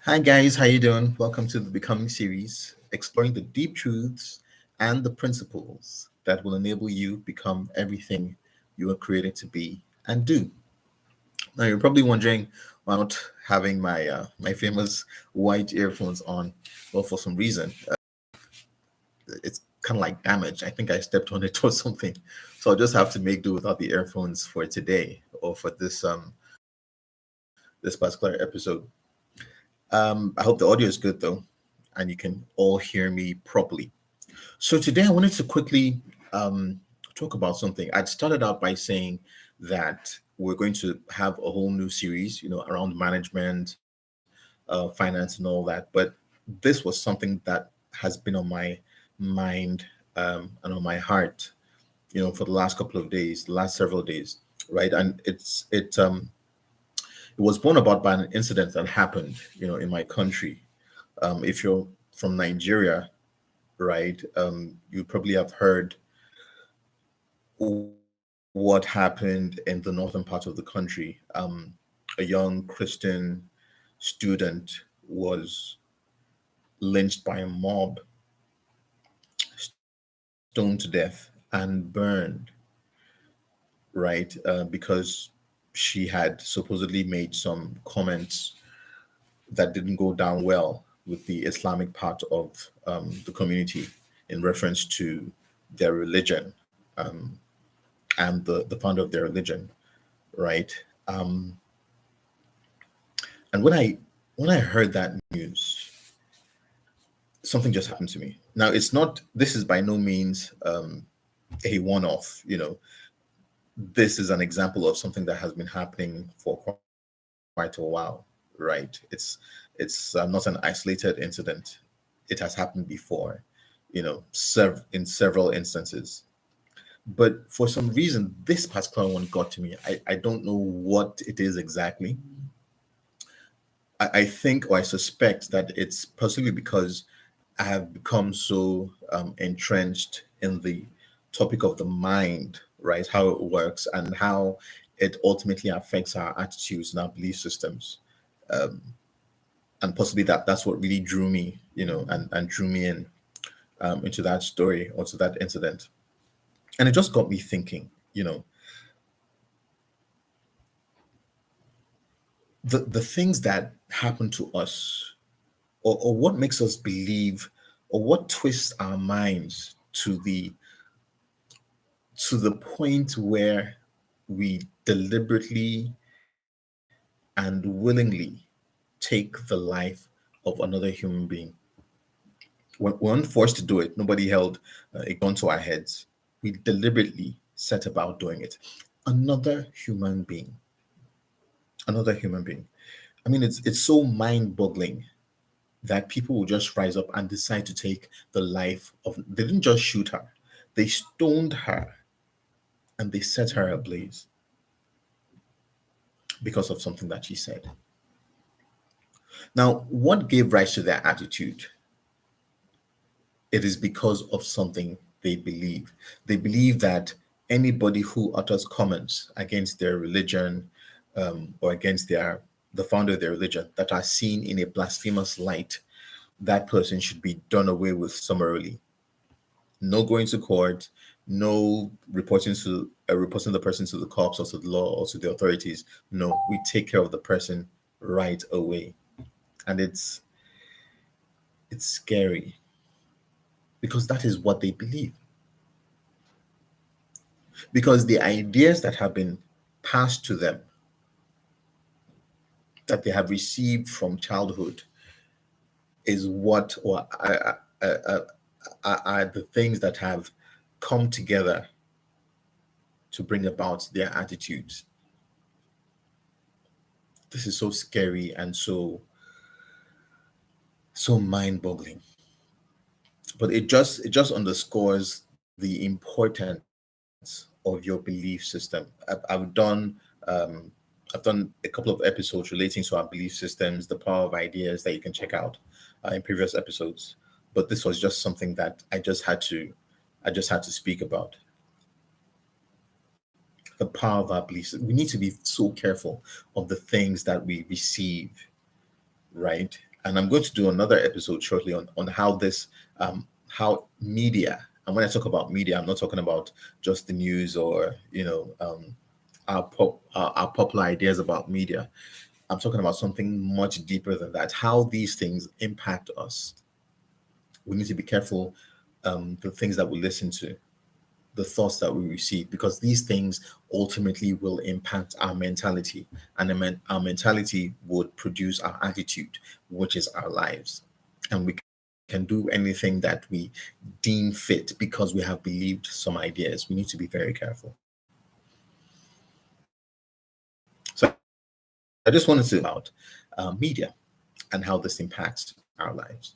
Hi guys, how you doing? Welcome to the Becoming series, exploring the deep truths and the principles that will enable you become everything you were created to be and do. Now you're probably wondering why I'm not having my famous white earphones on. Well, for some reason, it's kind of like damaged. I think I stepped on it or something, so I'll just have to make do without the earphones for today or for this particular episode. I hope the audio is good though, and you can all hear me properly. So today I wanted to quickly talk about something. I'd started out by saying that we're going to have a whole new series, around management, finance, and all that. But this was something that has been on my mind and on my heart, for the last couple of days, the last several days, right? And it was born about by an incident that happened, in my country. If you're from Nigeria, right, you probably have heard what happened in the northern part of the country. A young Christian student was lynched by a mob, stoned to death, and burned, right, because she had supposedly made some comments that didn't go down well with the Islamic part of the community in reference to their religion, and the founder of their religion, right? Um, and when I heard that news, something just happened to me. Now it's not. This is by no means a one-off. This is an example of something that has been happening for quite a while, right? It's not an isolated incident. It has happened before, in several instances. But for some reason, this particular one got to me. I don't know what it is exactly. I think or I suspect that it's possibly because I have become so entrenched in the topic of the mind, right? How it works and how it ultimately affects our attitudes and our belief systems. Um, and possibly that's what really drew me, and drew me in into that story or to that incident. And it just got me thinking, the things that happen to us, or what makes us believe, or what twists our minds to the point where we deliberately and willingly take the life of another human being. We weren't forced to do it. Nobody held a gun to our heads. We deliberately set about doing it. Another human being. Another human being. I mean, it's so mind-boggling that people will just rise up and decide to take the life of. They didn't just shoot her; they stoned her and they set her ablaze because of something that she said. Now, what gave rise to their attitude? It is because of something they believe. They believe that anybody who utters comments against their religion, or against the founder of their religion, that are seen in a blasphemous light, that person should be done away with summarily. No going to court, no reporting the person to the cops or to the law or to the authorities. No, we take care of the person right away. And it's scary because that is what they believe. Because the ideas that have been passed to them, that they have received from childhood, is what or are the things that have come together to bring about their attitudes. This is so scary and so mind-boggling. But it just underscores the importance of your belief system. Um, I've done a couple of episodes relating to our belief systems, the power of ideas that you can check out in previous episodes. But this was just something that I just had to speak about. The power of our beliefs. We need to be so careful of the things that we receive, right? And I'm going to do another episode shortly on how this, how media, and when I talk about media, I'm not talking about just the news or, our popular ideas about media. I'm talking about something much deeper than that, how these things impact us. We need to be careful, the things that we listen to, the thoughts that we receive, because these things ultimately will impact our mentality, and our mentality would produce our attitude, which is our lives. And we can do anything that we deem fit because we have believed some ideas. We need to be very careful. So I just wanted to about media and how this impacts our lives.